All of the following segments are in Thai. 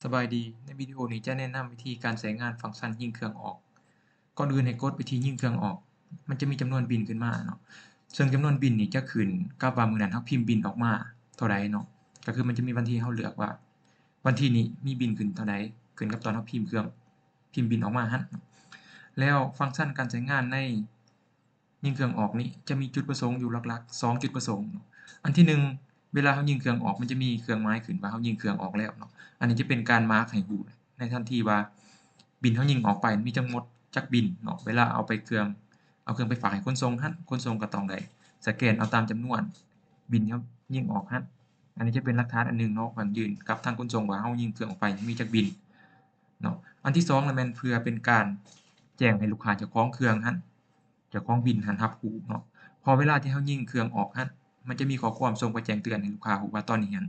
สบายดีในวิดีโอนี้จะแนะนำวิธีการใช้งานฟังก์ชันยิงเครื่องออกก่อนอื่นให้กดไปที่ยิงเครื่องออกมันจะมีจำนวนบินขึ้นมาเนาะซึ่งจำนวนบินนี่จะขึ้นกับว่ามื้อนั้นเราพิมพ์บินออกมาเท่าใดเนาะก็คือมันจะมีวันที่ให้เราเลือกว่าวันที่นี้มีบินขึ้นเท่าใดขึ้นกับตอนเราพิมพ์บินออกมาหั้นแล้วฟังก์ชันการใช้งานในยิงเครื่องออกนี้จะมีจุดประสงค์อยู่หลักๆ2จุดประสงค์อันที่1เวลาเรายิงเครื่องออกมันจะมีเครื่องหมายขึ้นว่าเรายิงเครื่องออกแล้วเนาะ อันนี้จะเป็นการมาร์กให้รู้ในทันทีว่าบิลเรายิงออกไปมีจักหมดจักบิลเนาะเวลาเอาเครื่องไปฝากให้ขนส่งหั้นขนส่งก็ต้องได้สแกนเอาตามจำนวนบิลที่เรายิงออกหั้นอันนี้จะเป็นหลักฐานอันหนึ่งเนาะมันยื่นกับทางขนส่งว่าเรายิงเครื่องออกไปมีจักบิลเนาะอันที่2นั่นแม่นเพื่อเป็นการแจ้งให้ลูกค้าเจ้าของเครื่องหั้นเจ้าของบิลหั้นรับรู้เนาะพอเวลาที่เรายิงเครื่องออกหั้นมันจะมีข้อความส่งไปแจ้งเตือนให้ลูกค้ารู้ว่าตอนนี้หั้น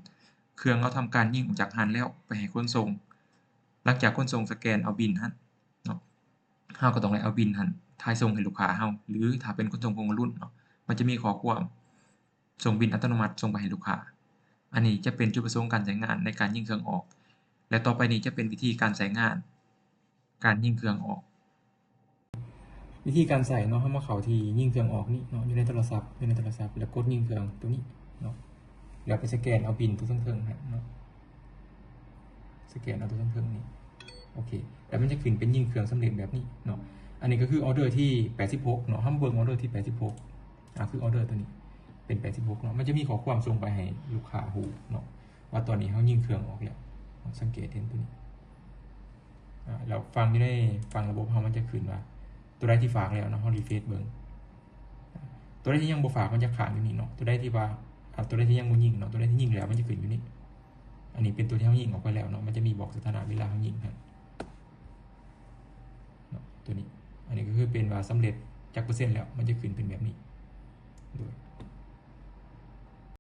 เครื่องเราทำการยิงออกจากหั้นแล้วไปให้ขนส่งหลังจากขนส่งสแกนเอาบิลหั้นเนาะเราก็ต้องได้เอาบิลหั้นถ่ายส่งให้ลูกค้าเราหรือถ้าเป็นขนส่งของรุ่นเนาะมันจะมีข้อความส่งบิลอัตโนมัติส่งไปให้ลูกค้าอันนี้จะเป็นจุดประสงค์การใช้งานในการยิงเครื่องออกและต่อไปนี้จะเป็นวิธีการใช้งานการยิงเครื่องออกวิธีการใส่เนาะเรามาเข้าที่ยิงเครื่องออกนี่เนาะอยู่ในโทรศัพท์แล้วกดยิงเครื่องตัวนี้เนาะแล้วไปสแกนเอาบิลตัวเทิงๆเนาะ สแกนเอาตัวเครื่องนี้โอเคแล้วมันจะขึ้นเป็นยิงเครื่องสำเร็จแบบนี้เนาะอันนี้ก็คือออเดอร์ที่86เนาะห้ามเบิ่งออเดอร์ที่86คือออเดอร์ตัวนี้เป็น86เนาะมันจะมีข้อความส่งไปให้ลูกค้ารู้เนาะว่าตอนนี้เฮายิงเครื่องออกแล้วสังเกตเห็นตัวนี้แล้วฟังอยู่ในฟังระบบเฮามันจะขึ้นว่าตัวใดที่ฝากแล้วเนาะเฮารีเฟรชเบิ่งตัวใดที่ยังบ่ฝากมันจะค้างอยู่นี่เนาะตัวใดที่ว่าตัวใดที่ยังบ่ยิงเนาะตัวใดที่ยิงแล้วมันจะขึ้นอยู่นี่อันนี้เป็นตัวที่เขายิงออกไปแล้วเนาะมันจะมีบอกสถานะเวลาเขายิงครับตัวนี้อันนี้ก็คือเป็นว่าสำเร็จจากเปอร์เซ็นต์แล้วมันจะขึ้นเป็นแบบนี้